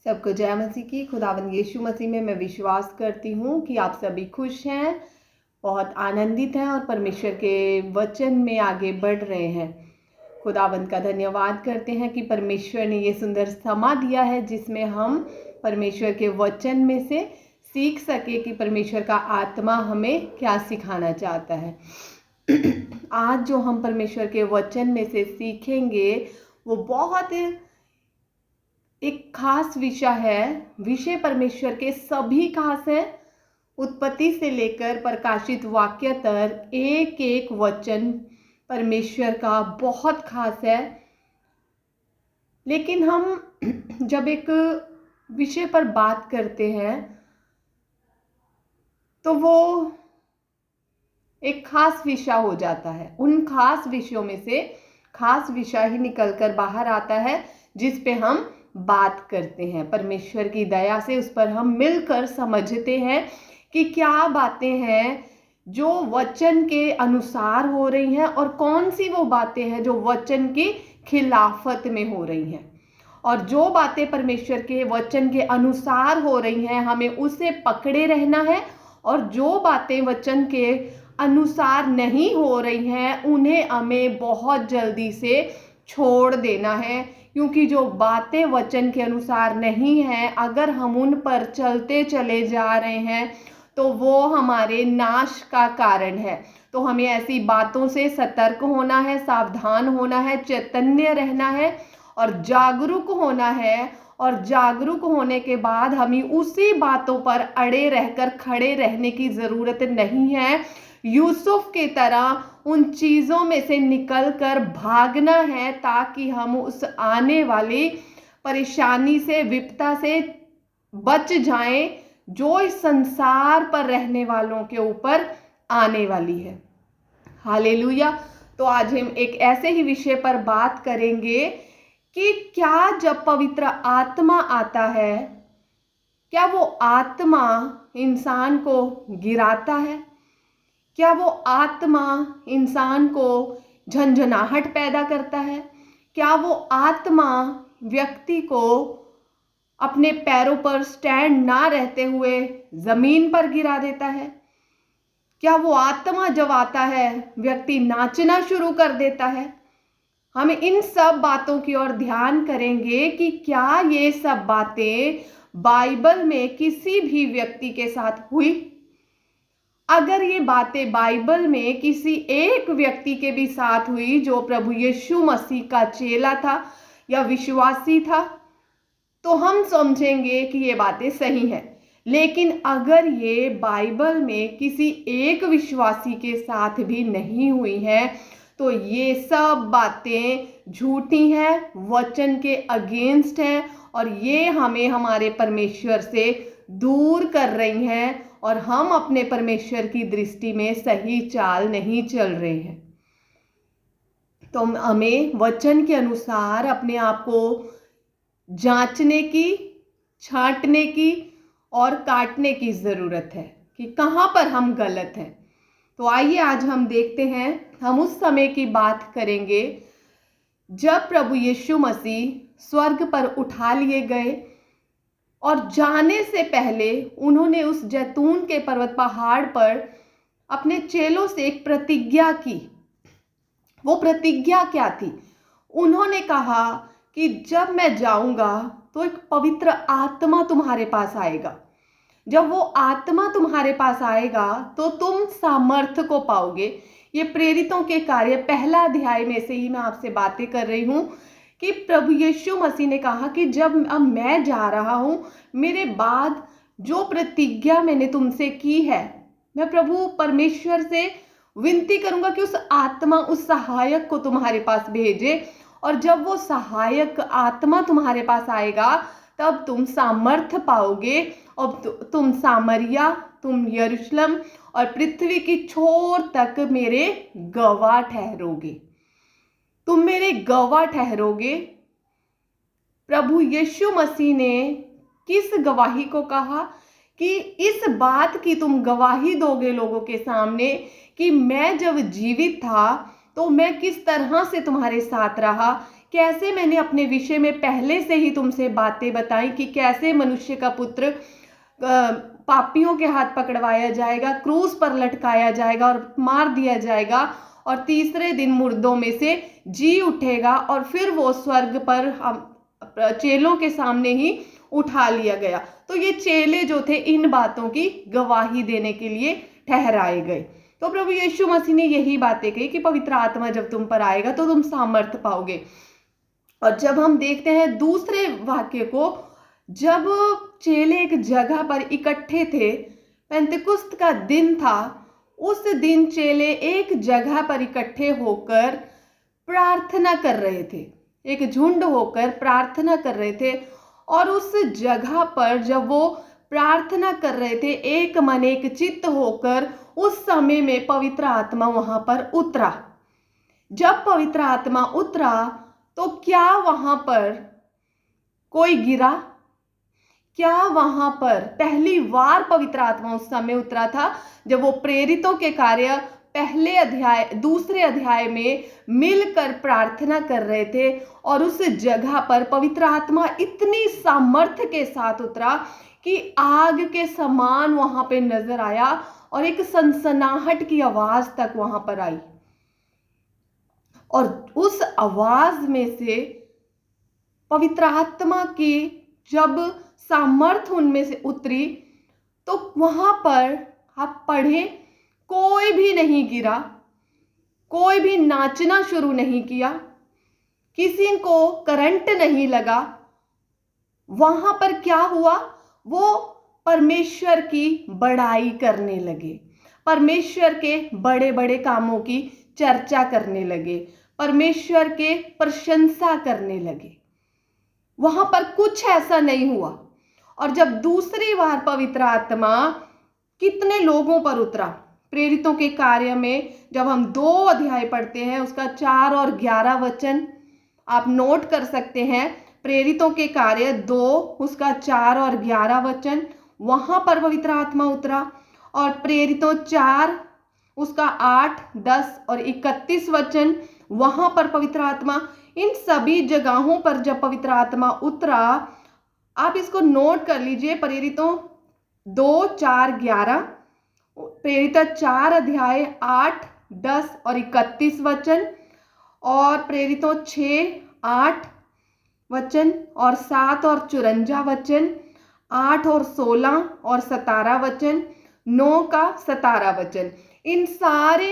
सबको जय मसीह की। खुदावंद यीशु मसीह में मैं विश्वास करती हूँ कि आप सभी खुश हैं, बहुत आनंदित हैं और परमेश्वर के वचन में आगे बढ़ रहे हैं। खुदावंद का धन्यवाद करते हैं कि परमेश्वर ने ये सुंदर समा दिया है जिसमें हम परमेश्वर के वचन में से सीख सके कि परमेश्वर का आत्मा हमें क्या सिखाना चाहता है। आज जो हम परमेश्वर के वचन में से सीखेंगे वो बहुत एक खास विषय परमेश्वर के सभी खास है। उत्पत्ति से लेकर प्रकाशित वाक्य तक एक एक वचन परमेश्वर का बहुत खास है। लेकिन हम जब एक विषय पर बात करते हैं तो वो एक खास विषय हो जाता है। उन खास विषयों में से खास विषय ही निकलकर बाहर आता है जिस पे हम बात करते हैं। परमेश्वर की दया से उस पर हम मिलकर समझते हैं कि क्या बातें हैं जो वचन के अनुसार हो रही हैं और कौन सी वो बातें हैं जो वचन की खिलाफत में हो रही हैं। और जो बातें परमेश्वर के वचन के अनुसार हो रही हैं हमें उसे पकड़े रहना है, और जो बातें वचन के अनुसार नहीं हो रही हैं उन्हें हमें बहुत जल्दी से छोड़ देना है। क्योंकि जो बातें वचन के अनुसार नहीं हैं, अगर हम उन पर चलते चले जा रहे हैं तो वो हमारे नाश का कारण है। तो हमें ऐसी बातों से सतर्क होना है, सावधान होना है, चैतन्य रहना है और जागरूक होना है। और जागरूक होने के बाद हमें उसी बातों पर अड़े रहकर खड़े रहने की ज़रूरत नहीं है। यूसुफ की तरह उन चीज़ों में से निकलकर भागना है ताकि हम उस आने वाली परेशानी से, विपदा से बच जाएं जो इस संसार पर रहने वालों के ऊपर आने वाली है। हालेलुया। तो आज हम एक ऐसे ही विषय पर बात करेंगे कि क्या जब पवित्र आत्मा आता है, क्या वो आत्मा इंसान को गिराता है? क्या वो आत्मा इंसान को झंझनाहट पैदा करता है? क्या वो आत्मा व्यक्ति को अपने पैरों पर स्टैंड ना रहते हुए जमीन पर गिरा देता है? क्या वो आत्मा जब आता है व्यक्ति नाचना शुरू कर देता है? हम इन सब बातों की ओर ध्यान करेंगे कि क्या ये सब बातें बाइबल में किसी भी व्यक्ति के साथ हुई। अगर ये बातें बाइबल में किसी एक व्यक्ति के भी साथ हुई जो प्रभु यीशु मसीह का चेला था या विश्वासी था, तो हम समझेंगे कि ये बातें सही हैं। लेकिन अगर ये बाइबल में किसी एक विश्वासी के साथ भी नहीं हुई हैं तो ये सब बातें झूठी हैं, वचन के अगेंस्ट हैं और ये हमें हमारे परमेश्वर से दूर कर रही हैं और हम अपने परमेश्वर की दृष्टि में सही चाल नहीं चल रहे हैं। तो हमें वचन के अनुसार अपने आप को जांचने की, छांटने की और काटने की ज़रूरत है कि कहाँ पर हम गलत हैं। तो आइए आज हम देखते हैं, हम उस समय की बात करेंगे जब प्रभु यीशु मसीह स्वर्ग पर उठा लिए गए और जाने से पहले उन्होंने उस जैतून के पर्वत पहाड़ पर अपने चेलों से एक प्रतिज्ञा की। वो प्रतिज्ञा क्या थी? उन्होंने कहा कि जब मैं जाऊंगा तो एक पवित्र आत्मा तुम्हारे पास आएगा। जब वो आत्मा तुम्हारे पास आएगा तो तुम सामर्थ्य को पाओगे। ये प्रेरितों के कार्य पहला अध्याय में से ही मैं आपसे बातें कर रही हूँ कि प्रभु यीशु मसीह ने कहा कि जब अब मैं जा रहा हूँ, मेरे बाद जो प्रतिज्ञा मैंने तुमसे की है, मैं प्रभु परमेश्वर से विनती करूंगा कि उस आत्मा, उस सहायक को तुम्हारे पास भेजे। और जब वो सहायक आत्मा तुम्हारे पास आएगा तब तुम सामर्थ्य पाओगे और तुम सामरिया, तुम यरूशलेम और पृथ्वी की छोर तक मेरे गवाह ठहरोगे। तुम मेरे गवाह ठहरोगे। प्रभु यीशु मसीह ने किस गवाही को कहा कि इस बात की तुम गवाही दोगे लोगों के सामने कि मैं जब जीवित था तो मैं किस तरह से तुम्हारे साथ रहा, कैसे मैंने अपने विषय में पहले से ही तुमसे बातें बताई कि कैसे मनुष्य का पुत्र पापियों के हाथ पकड़वाया जाएगा, क्रूस पर लटकाया जाएगा और मार दिया जाएगा और तीसरे दिन मुर्दों में से जी उठेगा और फिर वो स्वर्ग पर चेलों के सामने ही उठा लिया गया। तो ये चेले जो थे इन बातों की गवाही देने के लिए ठहराए गए। तो प्रभु यीशु मसीह ने यही बातें कही कि पवित्र आत्मा जब तुम पर आएगा तो तुम सामर्थ्य पाओगे। और जब हम देखते हैं दूसरे वाक्य को, जब चेले एक जगह पर इकट्ठे थे, पेंतेकुस्त का दिन था, उस दिन चेले एक जगह पर इकट्ठे होकर प्रार्थना कर रहे थे, एक झुंड होकर प्रार्थना कर रहे थे। और उस जगह पर जब वो प्रार्थना कर रहे थे एक मन एक चित्त होकर, उस समय में पवित्र आत्मा वहां पर उतरा। जब पवित्र आत्मा उतरा तो क्या वहां पर कोई गिरा? क्या वहां पर पहली बार पवित्र आत्मा उस समय उतरा था जब वो प्रेरितों के कार्य पहले अध्याय दूसरे अध्याय में मिलकर प्रार्थना कर रहे थे, और उस जगह पर पवित्र आत्मा इतनी सामर्थ्य के साथ उतरा कि आग के समान वहां पे नजर आया और एक सनसनाहट की आवाज तक वहां पर आई। और उस आवाज में से पवित्र आत्मा की जब सामर्थ्य उनमें से उतरी तो वहां पर आप पढ़े, कोई भी नहीं गिरा, कोई भी नाचना शुरू नहीं किया, किसी को करंट नहीं लगा। वहां पर क्या हुआ? वो परमेश्वर की बड़ाई करने लगे, परमेश्वर के बड़े बड़े कामों की चर्चा करने लगे, परमेश्वर के प्रशंसा करने लगे। वहां पर कुछ ऐसा नहीं हुआ। और जब दूसरी बार पवित्र आत्मा कितने लोगों पर उतरा, प्रेरितों के कार्य में जब हम 2 अध्याय पढ़ते हैं, उसका 4 और 11 वचन आप नोट कर सकते हैं। प्रेरितों के कार्य 2 उसका 4 और 11 वचन, वहां पर पवित्र आत्मा उतरा। और प्रेरितों 4 उसका 8, 10 और 31 वचन, वहां पर पवित्र आत्मा, इन सभी जगहों पर जब पवित्र आत्मा उतरा, आप इसको नोट कर लीजिए। प्रेरितों 2, 4, 11, प्रेरित 4 अध्याय 8, 10 और 31 वचन, और प्रेरितों 6, 8 वचन और 7 और 54 वचन, 8 और 16 और 17 वचन, 9 का 17 वचन। इन सारे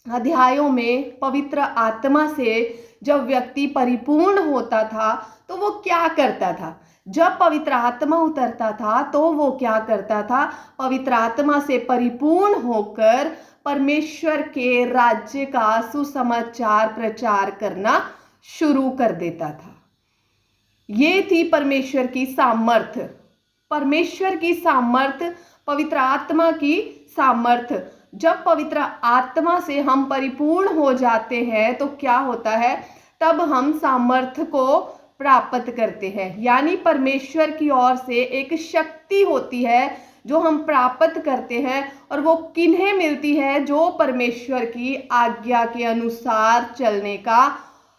अध्यायों में पवित्र आत्मा से जब व्यक्ति परिपूर्ण होता था तो वो क्या करता था? जब पवित्र आत्मा उतरता था तो वो क्या करता था? पवित्र आत्मा से परिपूर्ण होकर परमेश्वर के राज्य का सुसमाचार प्रचार करना शुरू कर देता था। ये थी परमेश्वर की सामर्थ्य, परमेश्वर की सामर्थ्य, पवित्र आत्मा की सामर्थ्य। जब पवित्र आत्मा से हम परिपूर्ण हो जाते हैं तो क्या होता है? तब हम सामर्थ्य को प्राप्त करते हैं, यानी परमेश्वर की ओर से एक शक्ति होती है जो हम प्राप्त करते हैं, और वो किन्हें मिलती है? जो परमेश्वर की आज्ञा के अनुसार चलने का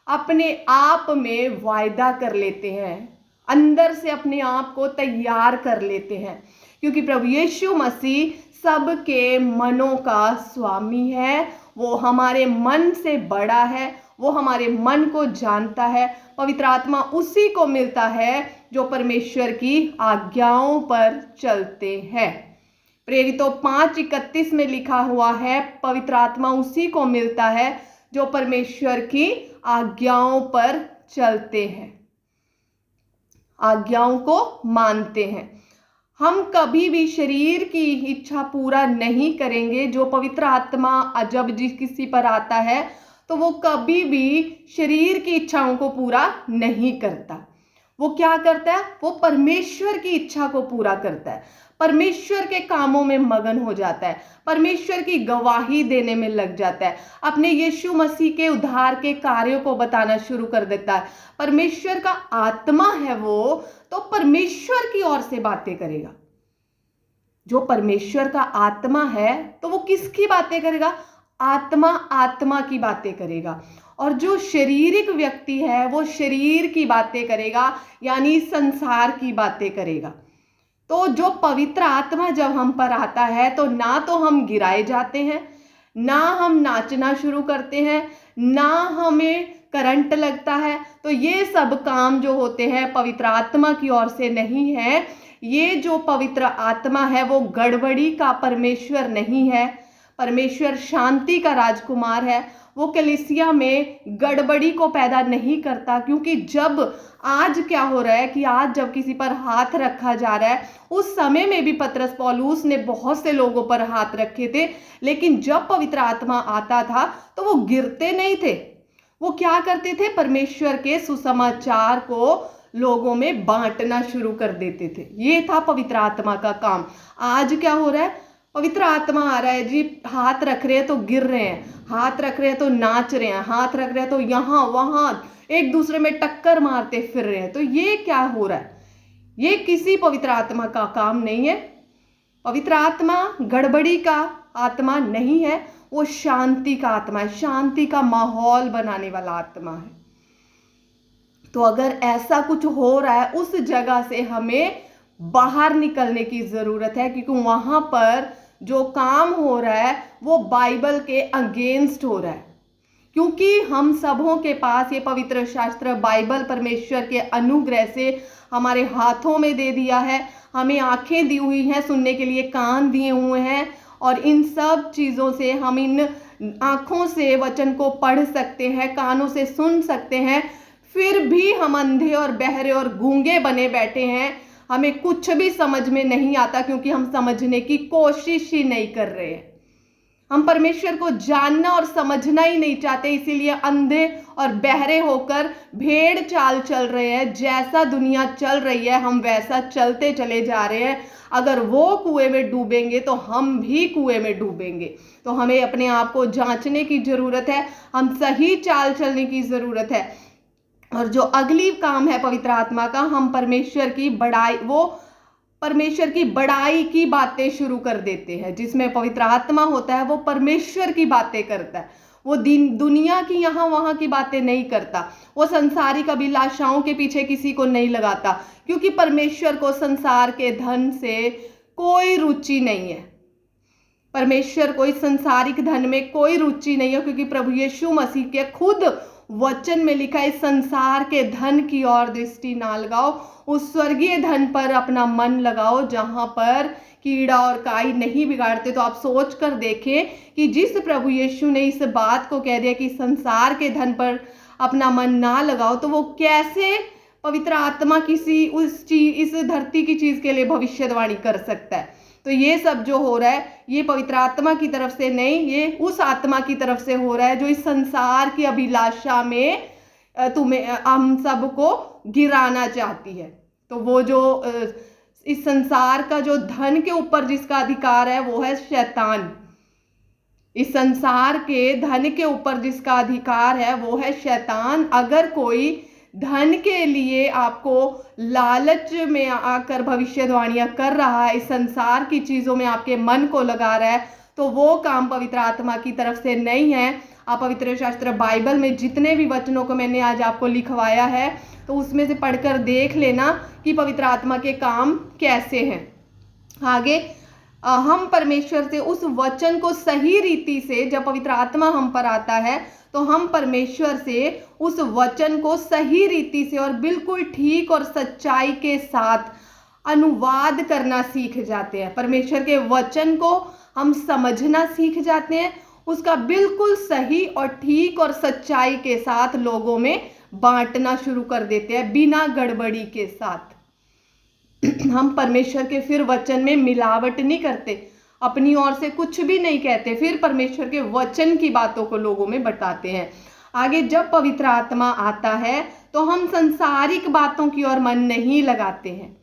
अपने आप में वायदा कर लेते हैं, अंदर से अपने आप को तैयार कर लेते हैं। क्योंकि प्रभु यीशु मसीह सबके मनों का स्वामी है, वो हमारे मन से बड़ा है, वो हमारे मन को जानता है। पवित्र आत्मा उसी को मिलता है जो परमेश्वर की आज्ञाओं पर चलते हैं। प्रेरितों 5:31 में लिखा हुआ है, पवित्र आत्मा उसी को मिलता है जो परमेश्वर की आज्ञाओं पर चलते हैं, आज्ञाओं को मानते हैं। हम कभी भी शरीर की इच्छा पूरा नहीं करेंगे। जो पवित्र आत्मा जब जिस किसी पर आता है तो वो कभी भी शरीर की इच्छाओं को पूरा नहीं करता। वो क्या करता है? वो परमेश्वर की इच्छा को पूरा करता है, परमेश्वर के कामों में मगन हो जाता है, परमेश्वर की गवाही देने में लग जाता है, अपने यीशु मसीह के उद्धार के कार्यों को बताना शुरू कर देता है। परमेश्वर का आत्मा है वो, तो परमेश्वर की ओर से बातें करेगा। जो परमेश्वर का आत्मा है तो वो किसकी बातें करेगा? आत्मा आत्मा की बातें करेगा, और जो शारीरिक व्यक्ति है वो शरीर की बातें करेगा, यानी संसार की बातें करेगा। तो जो पवित्र आत्मा जब हम पर आता है तो ना तो हम गिराए जाते हैं, ना हम नाचना शुरू करते हैं, ना हमें करंट लगता है। तो ये सब काम जो होते हैं पवित्र आत्मा की ओर से नहीं है। ये जो पवित्र आत्मा है वो गड़बड़ी का परमेश्वर नहीं है। परमेश्वर शांति का राजकुमार है। वो कलीसिया में गड़बड़ी को पैदा नहीं करता, क्योंकि जब आज क्या हो रहा है कि आज जब किसी पर हाथ रखा जा रहा है, उस समय में भी पतरस पौलुस ने बहुत से लोगों पर हाथ रखे थे, लेकिन जब पवित्र आत्मा आता था तो वो गिरते नहीं थे। वो क्या करते थे? परमेश्वर के सुसमाचार को लोगों में बांटना शुरू कर देते थे। ये था पवित्र आत्मा का काम। आज क्या हो रहा है? पवित्र आत्मा आ रहा है जी, हाथ रख रहे हैं तो गिर रहे हैं, हाथ रख रहे हैं तो नाच रहे हैं, हाथ रख रहे हैं तो यहाँ वहां एक दूसरे में टक्कर मारते फिर रहे हैं। तो ये क्या हो रहा है? ये किसी पवित्र आत्मा का काम नहीं है। पवित्र आत्मा गड़बड़ी का आत्मा नहीं है, वो शांति का आत्मा है, शांति का माहौल बनाने वाला आत्मा है। तो अगर ऐसा कुछ हो रहा है, उस जगह से हमें बाहर निकलने की जरूरत है, क्योंकि वहां पर जो काम हो रहा है वो बाइबल के अगेंस्ट हो रहा है। क्योंकि हम सबों के पास ये पवित्र शास्त्र बाइबल परमेश्वर के अनुग्रह से हमारे हाथों में दे दिया है। हमें आंखें दी हुई हैं सुनने के लिए, कान दिए हुए हैं, और इन सब चीज़ों से हम इन आँखों से वचन को पढ़ सकते हैं, कानों से सुन सकते हैं। फिर भी हम अंधे और बहरे और गूंगे बने बैठे हैं। हमें कुछ भी समझ में नहीं आता, क्योंकि हम समझने की कोशिश ही नहीं कर रहे हैं। हम परमेश्वर को जानना और समझना ही नहीं चाहते, इसीलिए अंधे और बहरे होकर भेड़ चाल चल रहे हैं। जैसा दुनिया चल रही है हम वैसा चलते चले जा रहे हैं। अगर वो कुएं में डूबेंगे तो हम भी कुएं में डूबेंगे। तो हमें अपने आप को जांचने की जरूरत है, हम सही चाल चलने की जरूरत है। और जो अगली काम है पवित्र आत्मा का, हम परमेश्वर की बड़ाई की बातें शुरू कर देते हैं। जिसमें पवित्र आत्मा होता है वो परमेश्वर की बातें करता है। वो दुनिया की यहाँ वहाँ की बातें नहीं करता। वो संसारिक अभिलाषाओं के पीछे किसी को नहीं लगाता, क्योंकि परमेश्वर को संसार के धन से कोई रुचि नहीं है। परमेश्वर को इस संसारिक धन में कोई रुचि नहीं है, क्योंकि प्रभु यीशु मसीह के खुद वचन में लिखा है, संसार के धन की ओर दृष्टि ना लगाओ, उस स्वर्गीय धन पर अपना मन लगाओ जहां पर कीड़ा और काई नहीं बिगाड़ते। तो आप सोच कर देखें कि जिस प्रभु यीशु ने इस बात को कह दिया कि संसार के धन पर अपना मन ना लगाओ, तो वो कैसे पवित्र आत्मा इस धरती की चीज के लिए भविष्यवाणी कर सकता है? तो ये सब जो हो रहा है ये पवित्र आत्मा की तरफ से नहीं, ये उस आत्मा की तरफ से हो रहा है जो इस संसार की अभिलाषा में हम सबको गिराना चाहती है। तो वो जो इस संसार का जो धन के ऊपर जिसका अधिकार है वो है शैतान। इस संसार के धन के ऊपर जिसका अधिकार है वो है शैतान। अगर कोई धन के लिए आपको लालच में आकर भविष्यवाणियां कर रहा है, इस संसार की चीजों में आपके मन को लगा रहा है, तो वो काम पवित्र आत्मा की तरफ से नहीं है। आप पवित्र शास्त्र बाइबल में जितने भी वचनों को मैंने आज आपको लिखवाया है, तो उसमें से पढ़कर देख लेना कि पवित्र आत्मा के काम कैसे हैं। आगे हम परमेश्वर से उस वचन को सही रीति से, जब पवित्र आत्मा हम पर आता है तो हम परमेश्वर से उस वचन को सही रीति से और बिल्कुल ठीक और सच्चाई के साथ अनुवाद करना सीख जाते हैं। परमेश्वर के वचन को हम समझना सीख जाते हैं, उसका बिल्कुल सही और ठीक और सच्चाई के साथ लोगों में बांटना शुरू कर देते हैं, बिना गड़बड़ी के साथ। हम परमेश्वर के फिर वचन में मिलावट नहीं करते, अपनी ओर से कुछ भी नहीं कहते, फिर परमेश्वर के वचन की बातों को लोगों में बताते हैं। आगे जब पवित्र आत्मा आता है तो हम संसारिक बातों की ओर मन नहीं लगाते हैं।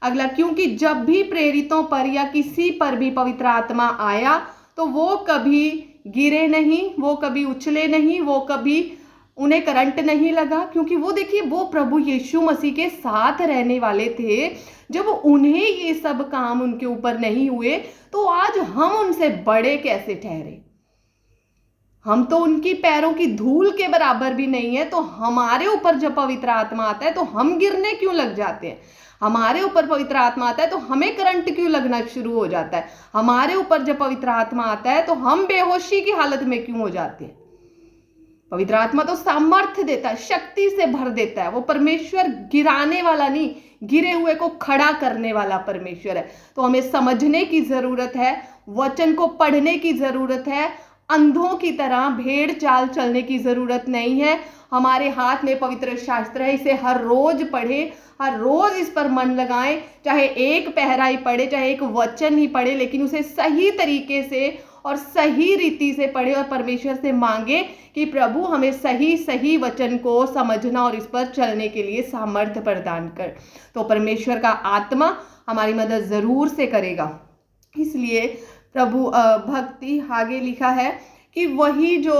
अगला, क्योंकि जब भी प्रेरितों पर या किसी पर भी पवित्र आत्मा आया तो वो कभी गिरे नहीं, वो कभी उछले नहीं, वो कभी उन्हें करंट नहीं लगा, क्योंकि वो देखिए वो प्रभु यीशु मसीह के साथ रहने वाले थे। जब उन्हें ये सब काम उनके ऊपर नहीं हुए तो आज हम उनसे बड़े कैसे ठहरे? हम तो उनकी पैरों की धूल के बराबर भी नहीं है, तो हमारे ऊपर जब पवित्र आत्मा आता है तो हम गिरने क्यों लग जाते हैं? हमारे ऊपर पवित्र आत्मा आता है तो हमें करंट क्यों लगना शुरू हो जाता है? हमारे ऊपर जब पवित्र आत्मा आता है तो हम बेहोशी की हालत में क्यों हो जाते हैं? पवित्र आत्मा तो सामर्थ्य देता है, शक्ति से भर देता है। वो परमेश्वर गिराने वाला नहीं, गिरे हुए को खड़ा करने वाला परमेश्वर है। तो हमें समझने की जरूरत है, वचन को पढ़ने की जरूरत है। अंधों की तरह भेड़ चाल चलने की जरूरत नहीं है। हमारे हाथ में पवित्र शास्त्र है, इसे हर रोज पढ़े, हर रोज इस पर मन लगाएं। चाहे एक पहरा ही पढ़े, चाहे एक वचन ही पढ़े, लेकिन उसे सही तरीके से और सही रीति से पढ़े और परमेश्वर से मांगे कि प्रभु हमें सही सही वचन को समझना और इस पर चलने के लिए सामर्थ्य प्रदान कर। तो परमेश्वर का आत्मा हमारी मदद जरूर से करेगा। इसलिए प्रभु भक्ति आगे लिखा है कि वही जो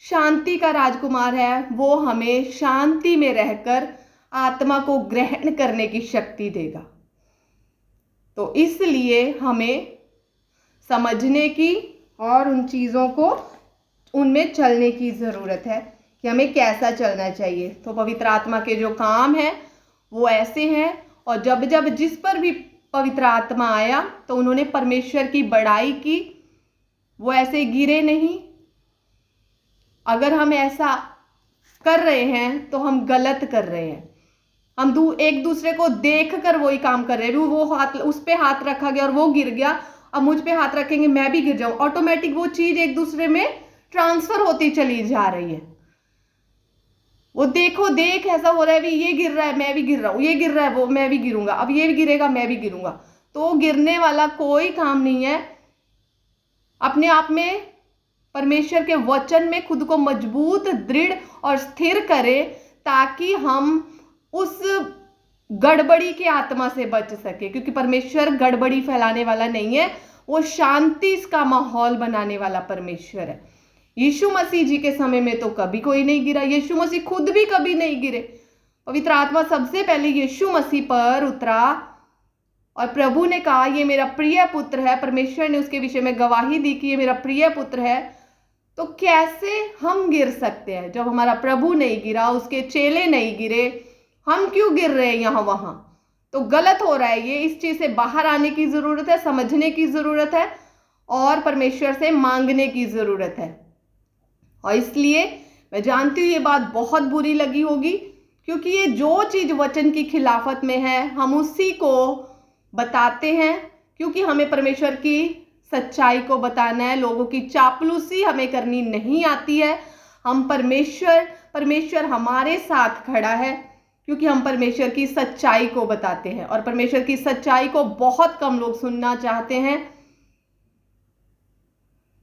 शांति का राजकुमार है वो हमें शांति में रहकर आत्मा को ग्रहण करने की शक्ति देगा। तो इसलिए हमें समझने की और उन चीज़ों को उनमें चलने की ज़रूरत है कि हमें कैसा चलना चाहिए। तो पवित्र आत्मा के जो काम हैं वो ऐसे हैं, और जब जब जिस पर भी पवित्र आत्मा आया तो उन्होंने परमेश्वर की बड़ाई की, वो ऐसे गिरे नहीं। अगर हम ऐसा कर रहे हैं तो हम गलत कर रहे हैं। हम एक दूसरे को देख कर वही काम कर रहे हैं। वो हाथ, उस पे हाथ रखा गया और वो गिर गया, अब मुझ पे हाथ रखेंगे मैं भी गिर जाऊं, ऑटोमेटिक वो चीज एक दूसरे में ट्रांसफर होती चली जा रही है। वो देखो देख ऐसा हो रहा है, ये गिर रहा है मैं भी गिर रहा हूं, ये गिर रहा है वो मैं भी गिरूंगा, अब ये गिरेगा मैं भी गिरूंगा। तो गिरने वाला कोई काम नहीं है। अपने आप में परमेश्वर के वचन में खुद को मजबूत, दृढ़ और स्थिर करे, ताकि हम उस गड़बड़ी के आत्मा से बच सके। क्योंकि परमेश्वर गड़बड़ी फैलाने वाला नहीं है, वो शांति का माहौल बनाने वाला परमेश्वर है। यीशु मसीह जी के समय में तो कभी कोई नहीं गिरा, यीशु मसीह खुद भी कभी नहीं गिरे। पवित्र आत्मा सबसे पहले यीशु मसीह पर उतरा और प्रभु ने कहा ये मेरा प्रिय पुत्र है। परमेश्वर ने उसके विषय में गवाही दी कि ये मेरा प्रिय पुत्र है। तो कैसे हम गिर सकते हैं? जब हमारा प्रभु नहीं गिरा, उसके चेले नहीं गिरे, हम क्यों गिर रहे हैं यहाँ वहां? तो गलत हो रहा है ये। इस चीज से बाहर आने की जरूरत है, समझने की जरूरत है और परमेश्वर से मांगने की जरूरत है। और इसलिए मैं जानती हूँ ये बात बहुत बुरी लगी होगी, क्योंकि ये जो चीज वचन की खिलाफत में है हम उसी को बताते हैं, क्योंकि हमें परमेश्वर की सच्चाई को बताना है। लोगों की चापलूसी हमें करनी नहीं आती है। हम परमेश्वर हमारे साथ खड़ा है, क्योंकि हम परमेश्वर की सच्चाई को बताते हैं, और परमेश्वर की सच्चाई को बहुत कम लोग सुनना चाहते हैं।